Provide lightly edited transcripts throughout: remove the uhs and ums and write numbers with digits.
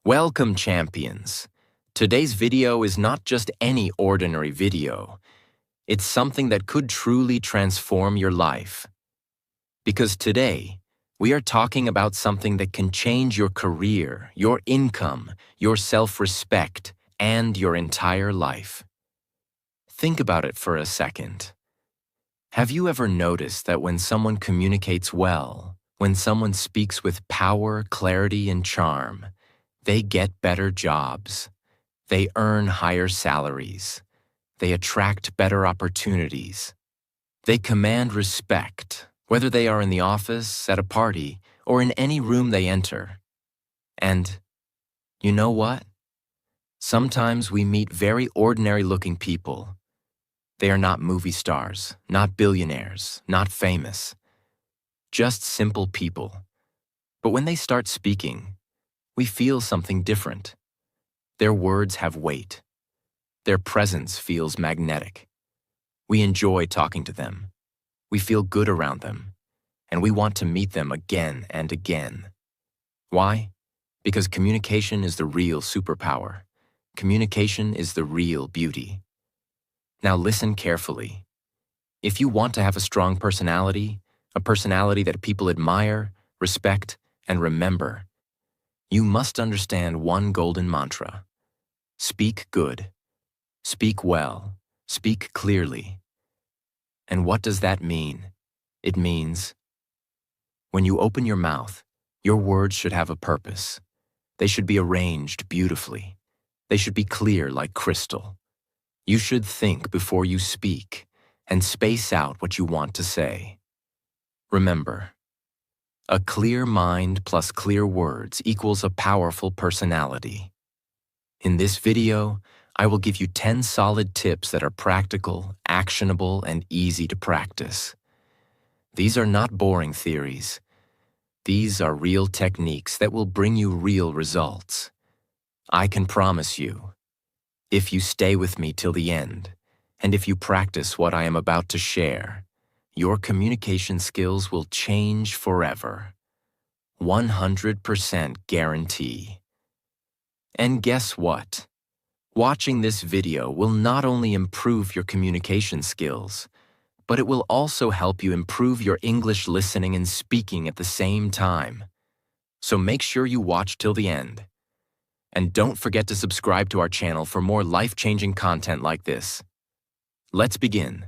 Welcome, champions. Today's video is not just any ordinary video. It's something that could truly transform your life. Because today, we are talking about something that can change your career, your income, your self-respect, and your entire life. Think about it for a second. Have you ever noticed that when someone communicates well, when someone speaks with power, clarity, and charm, they get better jobs, they earn higher salaries, they attract better opportunities, they command respect, whether they are in the office, at a party, or in any room they enter. And you know what? Sometimes we meet very ordinary-looking people. They are not movie stars, not billionaires, not famous, just simple people. But when they start speaking, we feel something different. Their words have weight. Their presence feels magnetic. We enjoy talking to them. We feel good around them. And we want to meet them again and again. Why? Because communication is the real superpower. Communication is the real beauty. Now listen carefully. If you want to have a strong personality, a personality that people admire, respect, and remember, you must understand one golden mantra. Speak good. Speak well. Speak clearly. And what does that mean? It means when you open your mouth, your words should have a purpose. They should be arranged beautifully. They should be clear like crystal. You should think before you speak and space out what you want to say. Remember, a clear mind plus clear words equals a powerful personality. In this video, I will give you 10 solid tips that are practical, actionable, and easy to practice. These are not boring theories. These are real techniques that will bring you real results. I can promise you, if you stay with me till the end, and if you practice what I am about to share, your communication skills will change forever. 100% guarantee. And guess what? Watching this video will not only improve your communication skills, but it will also help you improve your English listening and speaking at the same time. So make sure you watch till the end. And don't forget to subscribe to our channel for more life-changing content like this. Let's begin.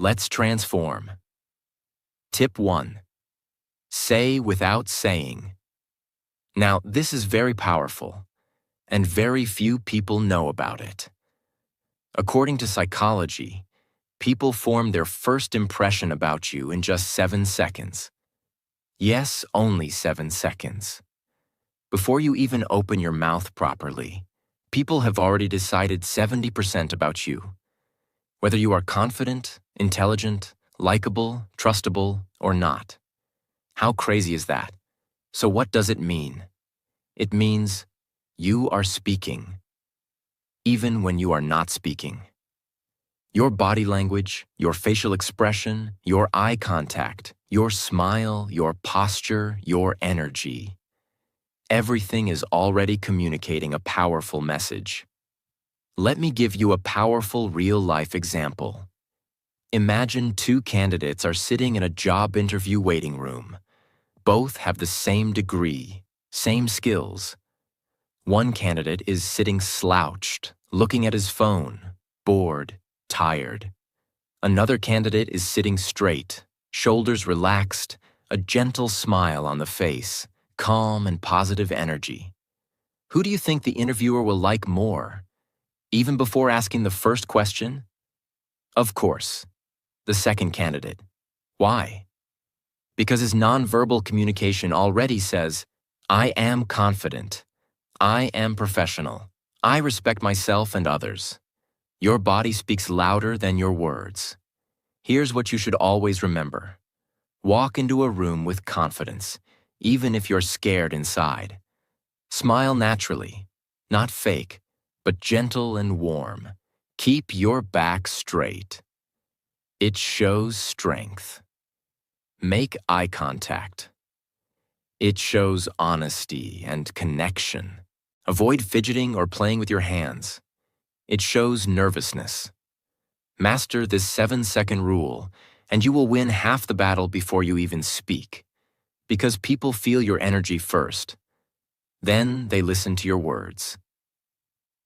Let's transform. Tip 1. Say without saying. Now, this is very powerful, and very few people know about it. According to psychology, people form their first impression about you in just 7 seconds. Yes, only 7 seconds. Before you even open your mouth properly, people have already decided 70% about you. Whether you are confident, intelligent, likable, trustable, or not. How crazy is that? So what does it mean? It means you are speaking, even when you are not speaking. Your body language, your facial expression, your eye contact, your smile, your posture, your energy. Everything is already communicating a powerful message. Let me give you a powerful real-life example. Imagine 2 candidates are sitting in a job interview waiting room. Both have the same degree, same skills. One candidate is sitting slouched, looking at his phone, bored, tired. Another candidate is sitting straight, shoulders relaxed, a gentle smile on the face, calm and positive energy. Who do you think the interviewer will like more? Even before asking the first question? Of course, the second candidate. Why? Because his nonverbal communication already says, I am confident. I am professional. I respect myself and others. Your body speaks louder than your words. Here's what you should always remember. Walk into a room with confidence, even if you're scared inside. Smile naturally, not fake, but gentle and warm. Keep your back straight. It shows strength. Make eye contact. It shows honesty and connection. Avoid fidgeting or playing with your hands. It shows nervousness. Master this 7-second rule, and you will win half the battle before you even speak. Because people feel your energy first. Then they listen to your words.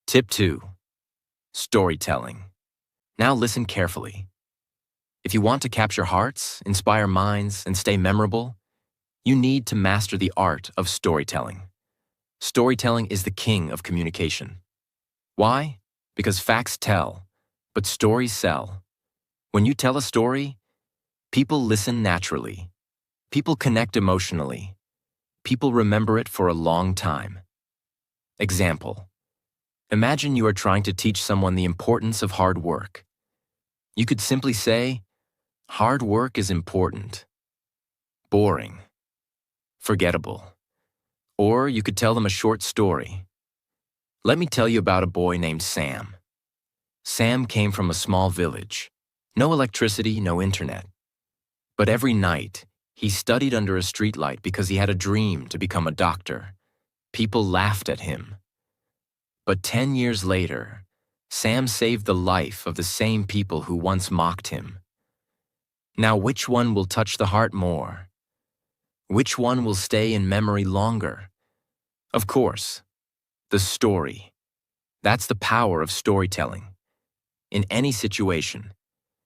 Tip 2. Storytelling. Now listen carefully. If you want to capture hearts, inspire minds, and stay memorable, you need to master the art of storytelling. Storytelling is the king of communication. Why? Because facts tell, but stories sell. When you tell a story, people listen naturally. People connect emotionally. People remember it for a long time. Example. Imagine you are trying to teach someone the importance of hard work. You could simply say, hard work is important. Boring. Forgettable. Or you could tell them a short story. Let me tell you about a boy named Sam. Sam came from a small village. No electricity, no internet. But every night, he studied under a streetlight because he had a dream to become a doctor. People laughed at him. But 10 years later, Sam saved the life of the same people who once mocked him. Now, which one will touch the heart more? Which one will stay in memory longer? Of course, the story. That's the power of storytelling. In any situation,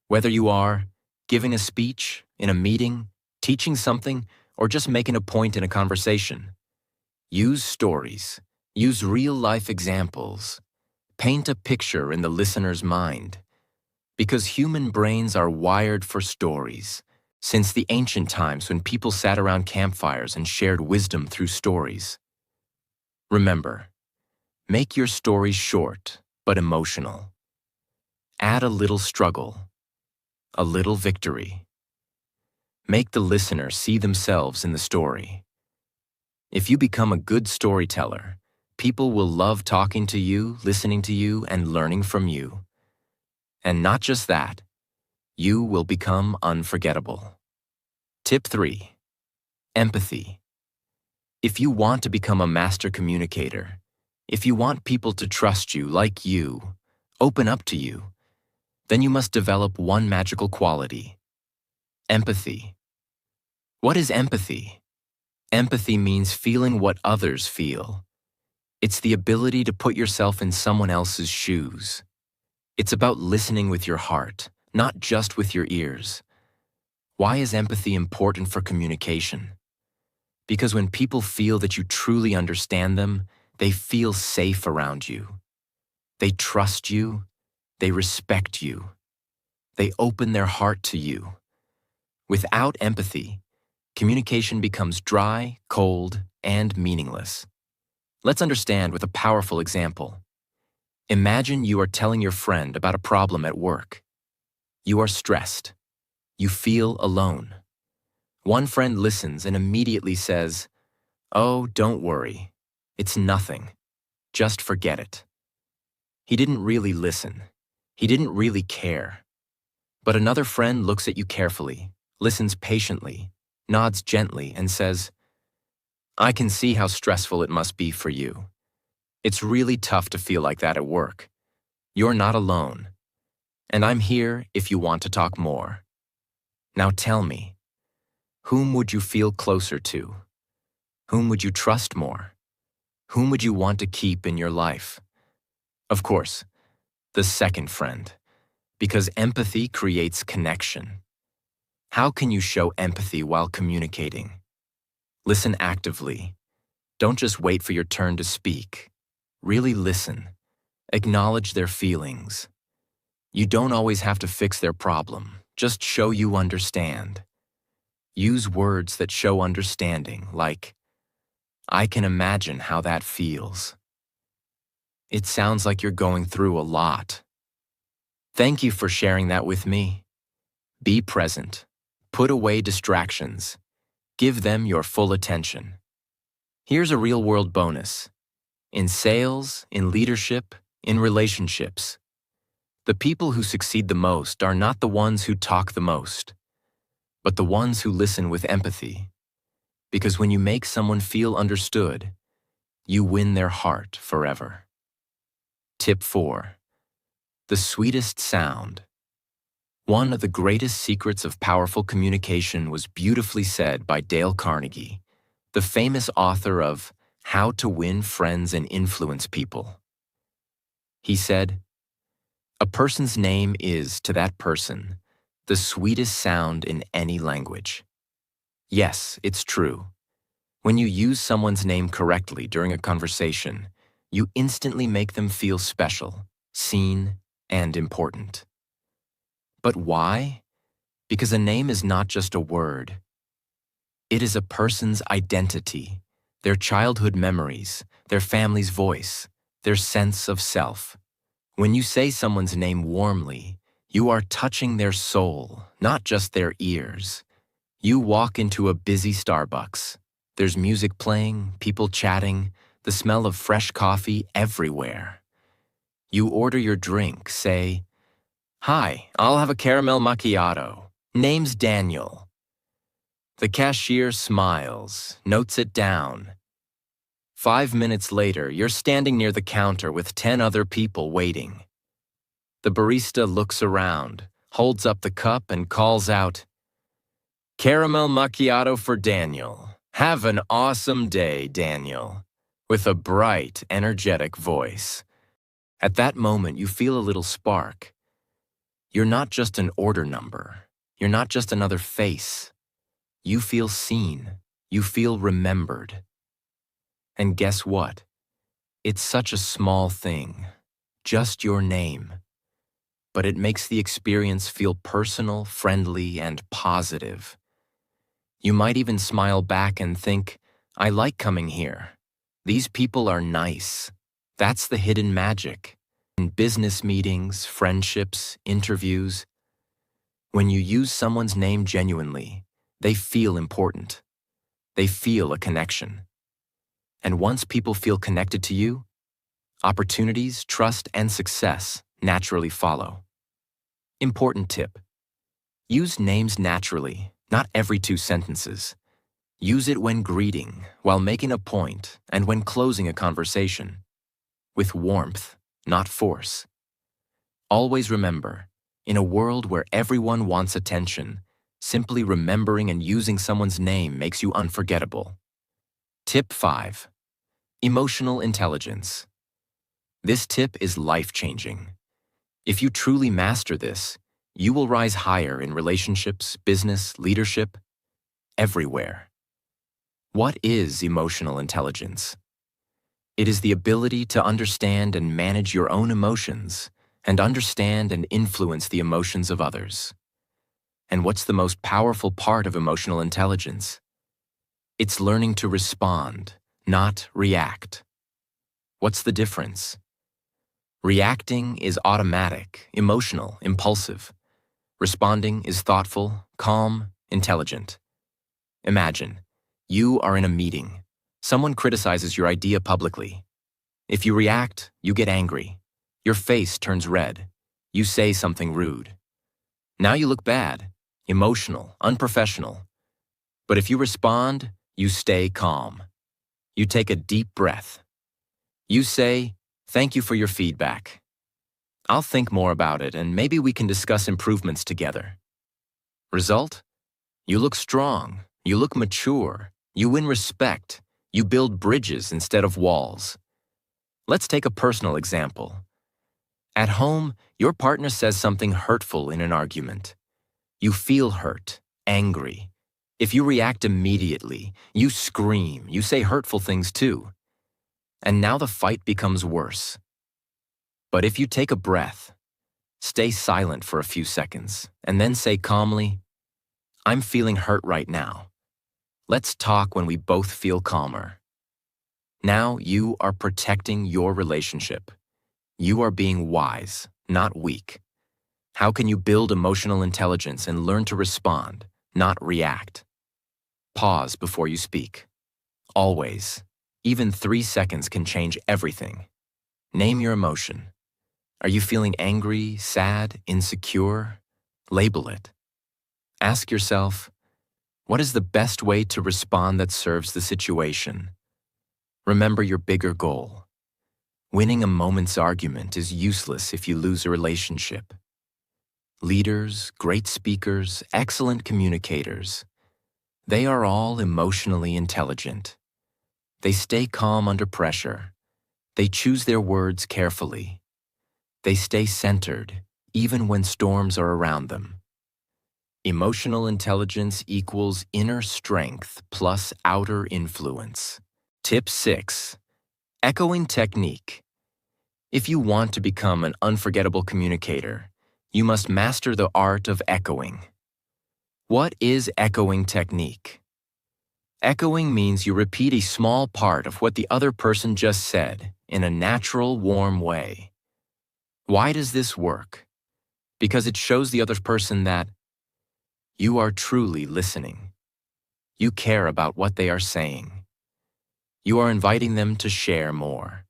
whether you are giving a speech, in a meeting, teaching something, or just making a point in a conversation, use stories. Use real-life examples. Paint a picture in the listener's mind. Because human brains are wired for stories. Since the ancient times when people sat around campfires and shared wisdom through stories. Remember, make your stories short but emotional. Add a little struggle, a little victory. Make the listener see themselves in the story. If you become a good storyteller, people will love talking to you, listening to you, and learning from you. And not just that, you will become unforgettable. Tip 3. Empathy. If you want to become a master communicator, if you want people to trust you, like you, open up to you, then you must develop one magical quality: empathy. What is empathy? Empathy means feeling what others feel. It's the ability to put yourself in someone else's shoes. It's about listening with your heart, not just with your ears. Why is empathy important for communication? Because when people feel that you truly understand them, they feel safe around you. They trust you. They respect you. They open their heart to you. Without empathy, communication becomes dry, cold, and meaningless. Let's understand with a powerful example. Imagine you are telling your friend about a problem at work. You are stressed. You feel alone. One friend listens and immediately says, "Oh, don't worry. It's nothing. Just forget it." He didn't really listen. He didn't really care. But another friend looks at you carefully, listens patiently, nods gently, and says, "I can see how stressful it must be for you. It's really tough to feel like that at work. You're not alone. And I'm here if you want to talk more. Now tell me, whom would you feel closer to? Whom would you trust more? Whom would you want to keep in your life?" Of course, the second friend, because empathy creates connection. How can you show empathy while communicating? Listen actively. Don't just wait for your turn to speak. Really listen. Acknowledge their feelings. You don't always have to fix their problem. Just show you understand. Use words that show understanding, like, "I can imagine how that feels. It sounds like you're going through a lot. Thank you for sharing that with me." Be present. Put away distractions. Give them your full attention. Here's a real-world bonus. In sales, in leadership, in relationships, the people who succeed the most are not the ones who talk the most, but the ones who listen with empathy. Because when you make someone feel understood, you win their heart forever. Tip 4. The sweetest sound. One of the greatest secrets of powerful communication was beautifully said by Dale Carnegie, the famous author of How to Win Friends and Influence People. He said, "A person's name is, to that person, the sweetest sound in any language." Yes, it's true. When you use someone's name correctly during a conversation, you instantly make them feel special, seen, and important. But why? Because a name is not just a word. It is a person's identity, their childhood memories, their family's voice, their sense of self. When you say someone's name warmly, you are touching their soul, not just their ears. You walk into a busy Starbucks. There's music playing, people chatting, the smell of fresh coffee everywhere. You order your drink, say, "Hi, I'll have a caramel macchiato. Name's Daniel." The cashier smiles, notes it down. 5 minutes later, you're standing near the counter with 10 other people waiting. The barista looks around, holds up the cup, and calls out, "Caramel macchiato for Daniel. Have an awesome day, Daniel," with a bright, energetic voice. At that moment, you feel a little spark. You're not just an order number. You're not just another face. You feel seen. You feel remembered. And guess what? It's such a small thing, just your name. But it makes the experience feel personal, friendly, and positive. You might even smile back and think, "I like coming here. These people are nice." That's the hidden magic. In business meetings, friendships, interviews, when you use someone's name genuinely, they feel important. They feel a connection. And once people feel connected to you, opportunities, trust, and success naturally follow. Important tip: use names naturally, not every 2 sentences. Use it when greeting, while making a point, and when closing a conversation. With warmth, not force. Always remember, in a world where everyone wants attention, simply remembering and using someone's name makes you unforgettable. Tip 5. Emotional intelligence. This tip is life-changing. If you truly master this, you will rise higher in relationships, business, leadership, everywhere. What is emotional intelligence? It is the ability to understand and manage your own emotions, and understand and influence the emotions of others. And what's the most powerful part of emotional intelligence? It's learning to respond, not react. What's the difference? Reacting is automatic, emotional, impulsive. Responding is thoughtful, calm, intelligent. Imagine, you are in a meeting. Someone criticizes your idea publicly. If you react, you get angry. Your face turns red. You say something rude. Now you look bad, emotional, unprofessional. But if you respond, you stay calm. You take a deep breath. You say, "Thank you for your feedback. I'll think more about it, and maybe we can discuss improvements together." Result? You look strong. You look mature. You win respect. You build bridges instead of walls. Let's take a personal example. At home, your partner says something hurtful in an argument. You feel hurt, angry. If you react immediately, you scream, you say hurtful things too. And now the fight becomes worse. But if you take a breath, stay silent for a few seconds, and then say calmly, "I'm feeling hurt right now. Let's talk when we both feel calmer." Now you are protecting your relationship. You are being wise, not weak. How can you build emotional intelligence and learn to respond, not react? Pause before you speak. Always. Even 3 seconds can change everything. Name your emotion. Are you feeling angry, sad, insecure? Label it. Ask yourself, what is the best way to respond that serves the situation? Remember your bigger goal. Winning a moment's argument is useless if you lose a relationship. Leaders, great speakers, excellent communicators, they are all emotionally intelligent. They stay calm under pressure. They choose their words carefully. They stay centered, even when storms are around them. Emotional intelligence equals inner strength plus outer influence. Tip 6. Echoing technique. If you want to become an unforgettable communicator, you must master the art of echoing. What is echoing technique? Echoing means you repeat a small part of what the other person just said in a natural, warm way. Why does this work? Because it shows the other person that you are truly listening. You care about what they are saying. You are inviting them to share more.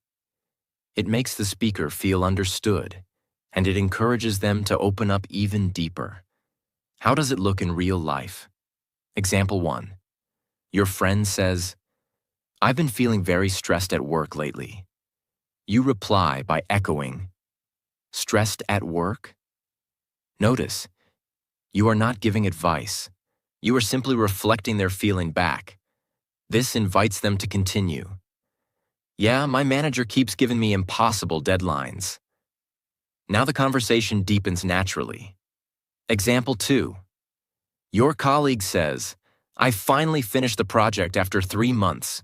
It makes the speaker feel understood, and it encourages them to open up even deeper. How does it look in real life? Example 1. Your friend says, "I've been feeling very stressed at work lately." You reply by echoing, "Stressed at work?" Notice, you are not giving advice. You are simply reflecting their feeling back. This invites them to continue. "Yeah, my manager keeps giving me impossible deadlines." Now the conversation deepens naturally. Example 2. Your colleague says, "I finally finished the project after 3 months."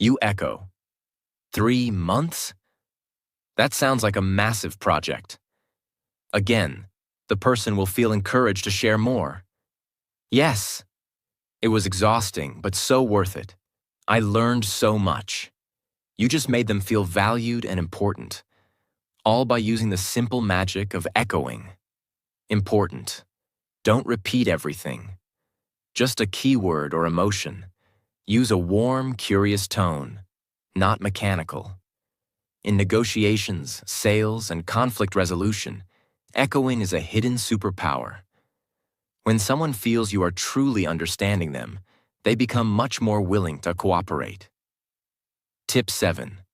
You echo, 3 months? That sounds like a massive project. Again, the person will feel encouraged to share more. "Yes, it was exhausting, but so worth it. I learned so much." You just made them feel valued and important, all by using the simple magic of echoing. Important. Don't repeat everything. Just a keyword or emotion. Use a warm, curious tone, not mechanical. In negotiations, sales, and conflict resolution, echoing is a hidden superpower. When someone feels you are truly understanding them, they become much more willing to cooperate. Tip 7.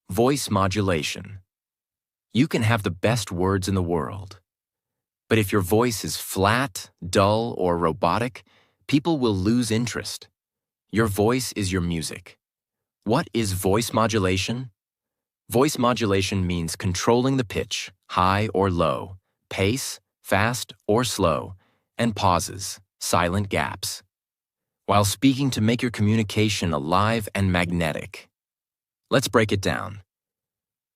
Voice modulation. You can have the best words in the world, but if your voice is flat, dull, or robotic, people will lose interest. Your voice is your music. What is voice modulation? Voice modulation means controlling the pitch, high or low, pace, fast or slow, and pauses, silent gaps, while speaking to make your communication alive and magnetic. Let's break it down.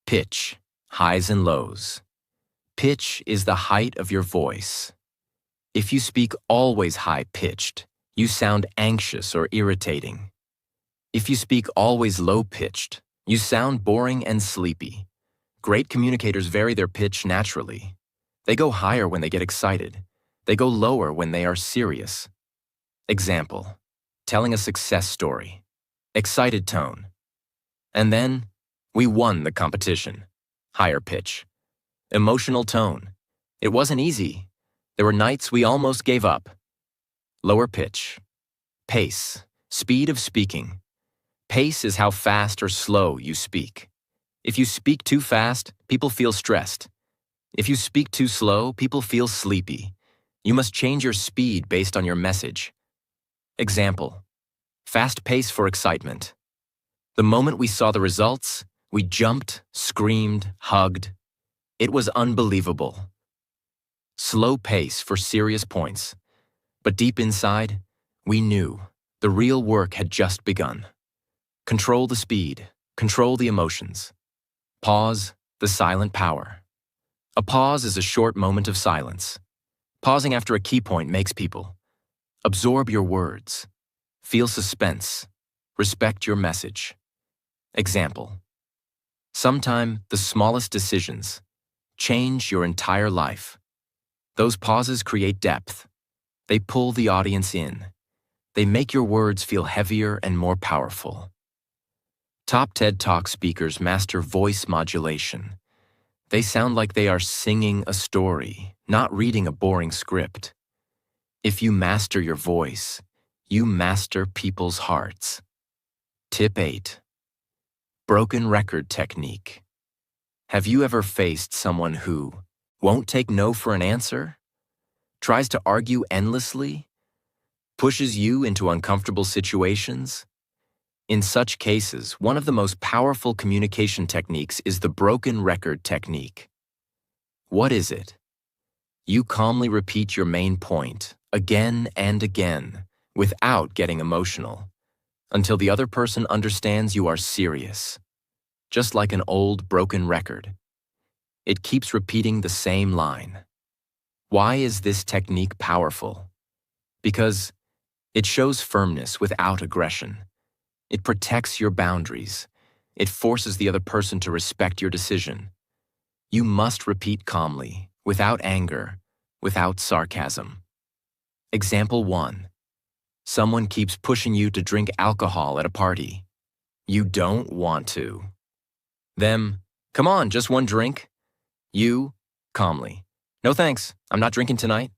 Pitch, highs and lows. Pitch is the height of your voice. If you speak always high-pitched, you sound anxious or irritating. If you speak always low-pitched, you sound boring and sleepy. Great communicators vary their pitch naturally. They go higher when they get excited. They go lower when they are serious. Example, telling a success story. Excited tone. And then, we won the competition. Higher pitch. Emotional tone. It wasn't easy. There were nights we almost gave up. Lower pitch. Pace. Speed of speaking. Pace is how fast or slow you speak. If you speak too fast, people feel stressed. If you speak too slow, people feel sleepy. You must change your speed based on your message. Example, fast pace for excitement. The moment we saw the results, we jumped, screamed, hugged. It was unbelievable. Slow pace for serious points. But deep inside, we knew the real work had just begun. Control the speed, control the emotions. Pause, the silent power. A pause is a short moment of silence. Pausing after a key point makes people absorb your words, feel suspense, respect your message. Example, sometime the smallest decisions change your entire life. Those pauses create depth. They pull the audience in. They make your words feel heavier and more powerful. Top TED Talk speakers master voice modulation. They sound like they are singing a story, not reading a boring script. If you master your voice, you master people's hearts. Tip 8. Broken record technique. Have you ever faced someone who won't take no for an answer, tries to argue endlessly, pushes you into uncomfortable situations? In such cases, one of the most powerful communication techniques is the broken record technique. What is it? You calmly repeat your main point again and again without getting emotional until the other person understands you are serious. Just like an old broken record, it keeps repeating the same line. Why is this technique powerful? Because it shows firmness without aggression. It protects your boundaries. It forces the other person to respect your decision. You must repeat calmly, without anger, without sarcasm. Example 1. Someone keeps pushing you to drink alcohol at a party. You don't want to. Them, come on, just one drink. You, calmly, no thanks, I'm not drinking tonight.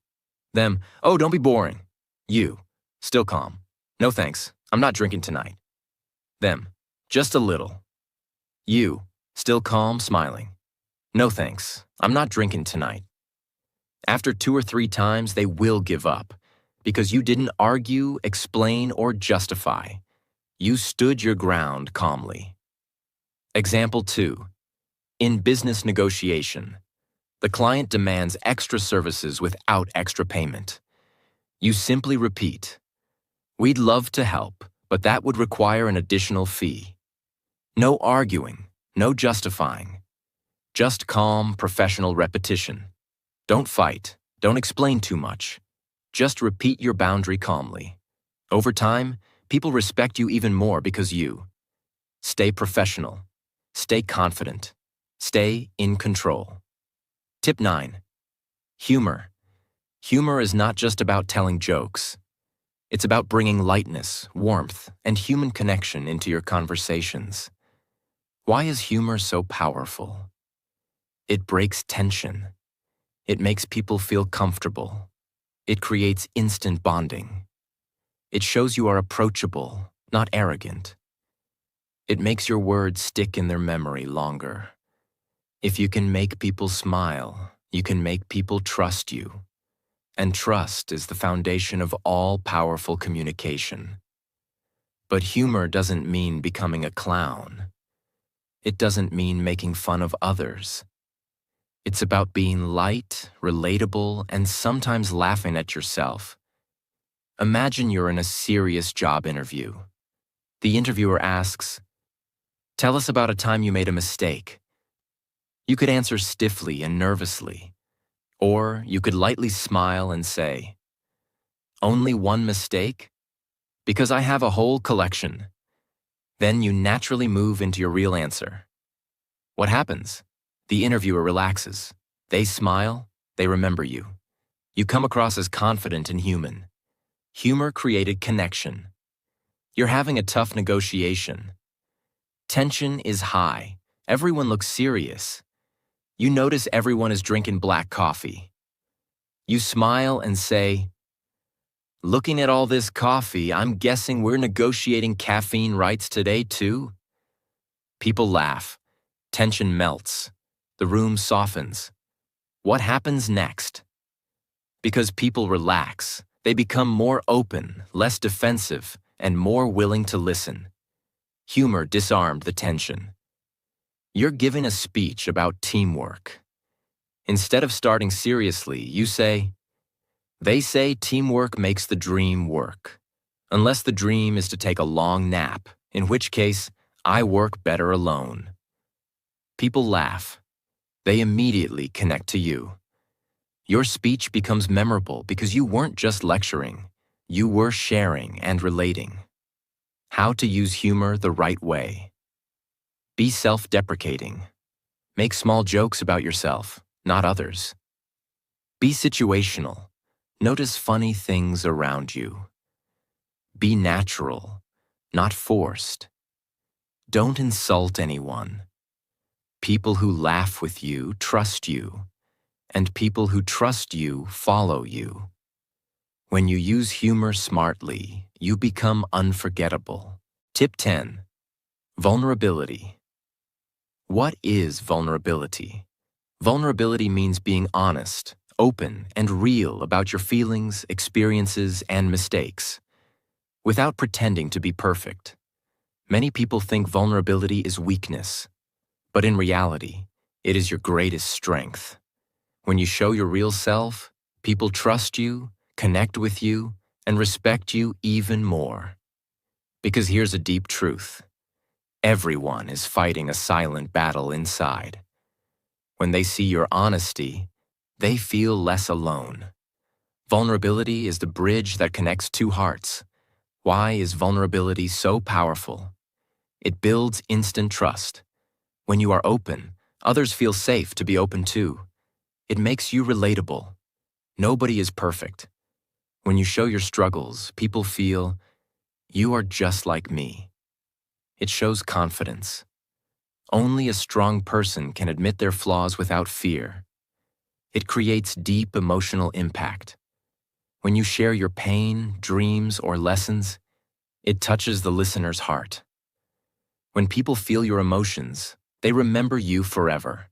Them, oh, don't be boring. You, still calm, no thanks, I'm not drinking tonight. Them, just a little. You, still calm, smiling. No thanks, I'm not drinking tonight. After 2 or 3 times, they will give up because you didn't argue, explain, or justify. You stood your ground calmly. Example 2. In business negotiation, the client demands extra services without extra payment. You simply repeat, "We'd love to help, but that would require an additional fee." No arguing, no justifying. Just calm, professional repetition. Don't fight, don't explain too much. Just repeat your boundary calmly. Over time, people respect you even more because you stay professional, stay confident, stay in control. Tip 9. Humor. Humor is not just about telling jokes. It's about bringing lightness, warmth, and human connection into your conversations. Why is humor so powerful? It breaks tension. It makes people feel comfortable. It creates instant bonding. It shows you are approachable, not arrogant. It makes your words stick in their memory longer. If you can make people smile, you can make people trust you. And trust is the foundation of all powerful communication. But humor doesn't mean becoming a clown. It doesn't mean making fun of others. It's about being light, relatable, and sometimes laughing at yourself. Imagine you're in a serious job interview. The interviewer asks, "Tell us about a time you made a mistake." You could answer stiffly and nervously, or you could lightly smile and say, "Only one mistake? Because I have a whole collection." Then you naturally move into your real answer. What happens? The interviewer relaxes. They smile. They remember you. You come across as confident and human. Humor created connection. You're having a tough negotiation. Tension is high. Everyone looks serious. You notice everyone is drinking black coffee. You smile and say, "Looking at all this coffee, I'm guessing we're negotiating caffeine rights today too?" People laugh. Tension melts. The room softens. What happens next? Because people relax, they become more open, less defensive, and more willing to listen. Humor disarmed the tension. You're giving a speech about teamwork. Instead of starting seriously, you say, "They say teamwork makes the dream work. Unless the dream is to take a long nap, in which case, I work better alone." People laugh. They immediately connect to you. Your speech becomes memorable because you weren't just lecturing. You were sharing and relating. How to use humor the right way. Be self-deprecating. Make small jokes about yourself, not others. Be situational. Notice funny things around you. Be natural, not forced. Don't insult anyone. People who laugh with you trust you, and people who trust you follow you. When you use humor smartly, you become unforgettable. Tip 10. Vulnerability. What is vulnerability? Vulnerability means being honest, open, and real about your feelings, experiences, and mistakes, without pretending to be perfect. Many people think vulnerability is weakness, but in reality, it is your greatest strength. When you show your real self, people trust you, connect with you, and respect you even more. Because here's a deep truth. Everyone is fighting a silent battle inside. When they see your honesty, they feel less alone. Vulnerability is the bridge that connects two hearts. Why is vulnerability so powerful? It builds instant trust. When you are open, others feel safe to be open too. It makes you relatable. Nobody is perfect. When you show your struggles, people feel, you are just like me. It shows confidence. Only a strong person can admit their flaws without fear. It creates deep emotional impact. When you share your pain, dreams, or lessons, it touches the listener's heart. When people feel your emotions, they remember you forever.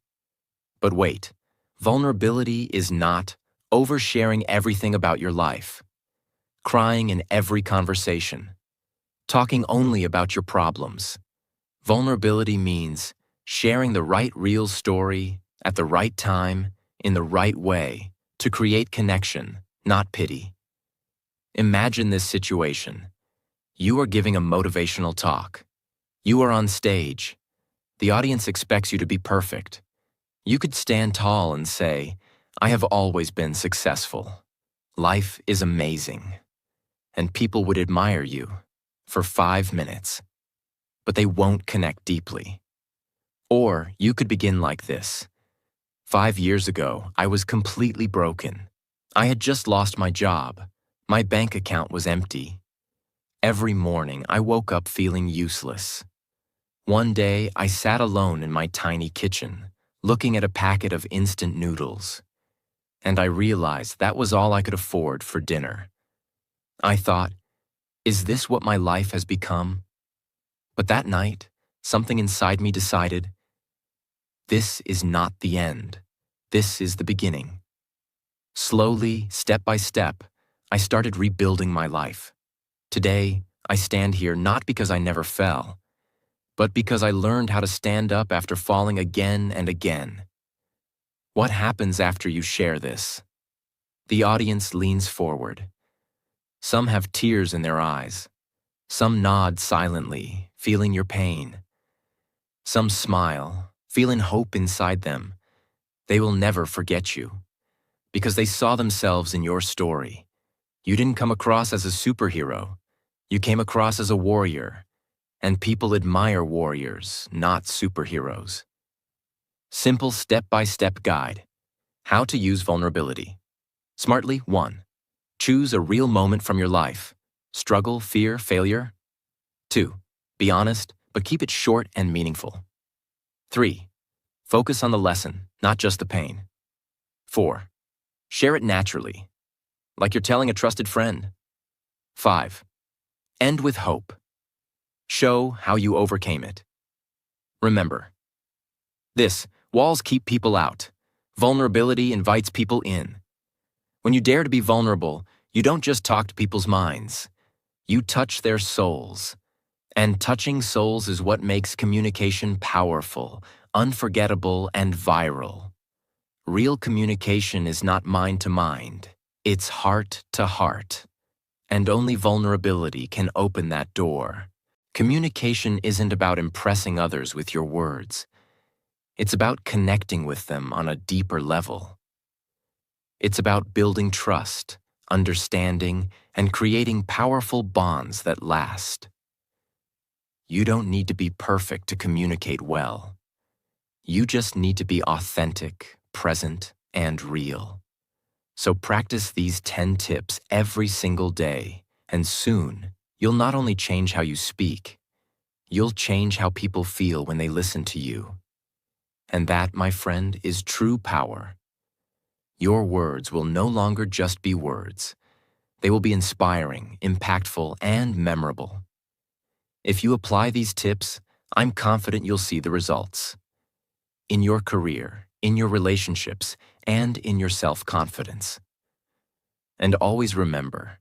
But wait, vulnerability is not oversharing everything about your life, crying in every conversation, talking only about your problems. Vulnerability means sharing the right real story at the right time, in the right way, to create connection, not pity. Imagine this situation. You are giving a motivational talk. You are on stage. The audience expects you to be perfect. You could stand tall and say, I have always been successful. Life is amazing. And people would admire you for 5 minutes, but they won't connect deeply. Or you could begin like this. 5 years ago, I was completely broken. I had just lost my job. My bank account was empty. Every morning, I woke up feeling useless. One day, I sat alone in my tiny kitchen, looking at a packet of instant noodles. And I realized that was all I could afford for dinner. I thought, is this what my life has become? But that night, something inside me decided, this is not the end. This is the beginning. Slowly, step by step, I started rebuilding my life. Today, I stand here not because I never fell, but because I learned how to stand up after falling again and again. What happens after you share this? The audience leans forward. Some have tears in their eyes. Some nod silently, feeling your pain. Some smile, feeling hope inside them. They will never forget you, because they saw themselves in your story. You didn't come across as a superhero. You came across as a warrior. And people admire warriors, not superheroes. Simple step-by-step guide. How to use vulnerability. Smartly. 1. Choose a real moment from your life. Struggle, fear, failure. 2. Be honest, but keep it short and meaningful. 3. Focus on the lesson, not just the pain. 4. Share it naturally, like you're telling a trusted friend. 5. End with hope. Show how you overcame it. Remember, walls keep people out. Vulnerability invites people in. When you dare to be vulnerable, you don't just talk to people's minds. You touch their souls. And touching souls is what makes communication powerful, unforgettable, and viral. Real communication is not mind to mind. It's heart to heart. And only vulnerability can open that door. Communication isn't about impressing others with your words. It's about connecting with them on a deeper level. It's about building trust, understanding, and creating powerful bonds that last. You don't need to be perfect to communicate well. You just need to be authentic, present, and real. So practice these 10 tips every single day, and soon, you'll not only change how you speak, you'll change how people feel when they listen to you. And that, my friend, is true power. Your words will no longer just be words. They will be inspiring, impactful, and memorable. If you apply these tips, I'm confident you'll see the results. in your career, in your relationships, and in your self-confidence. And always remember,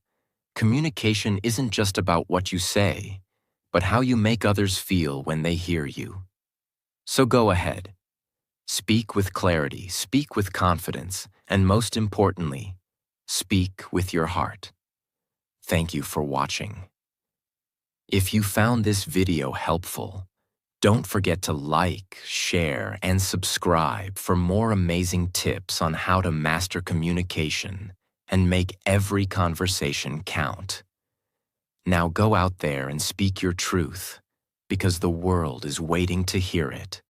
communication isn't just about what you say, but how you make others feel when they hear you. So go ahead. Speak with clarity, speak with confidence, and most importantly, speak with your heart. Thank you for watching. If you found this video helpful, don't forget to like, share, and subscribe for more amazing tips on how to master communication and make every conversation count. Now go out there and speak your truth, because the world is waiting to hear it.